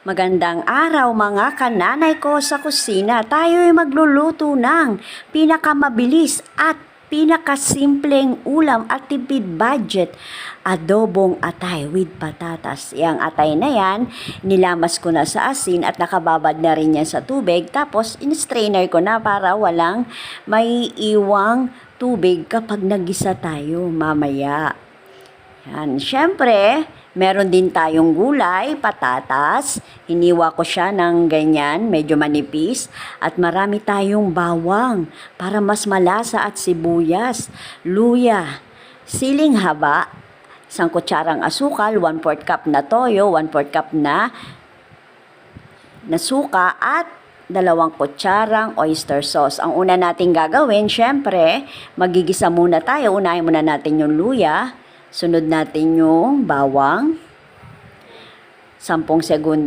Magandang araw mga kananay ko sa kusina. Tayo'y magluluto ng pinakamabilis at pinakasimpleng ulam at tipid budget. Adobong atay with patatas. Yang atay na yan, nilamas ko na sa asin at nakababad na rin yan sa tubig. Tapos, in-strainer ko na para walang may iwang tubig kapag nagisa tayo mamaya. Yan. Siyempre, meron din tayong gulay, patatas. Hiniwa ko siya ng ganyan, medyo manipis. At marami tayong bawang para mas malasa at sibuyas. Luya, siling haba, 1 kutsarang asukal, 1/4 cup na toyo, 1/4 cup na suka at 2 kutsarang oyster sauce. Ang una nating gagawin, syempre, magigisa muna tayo. Unahin muna natin yung luya. Sunod natin yung bawang. 10 segundo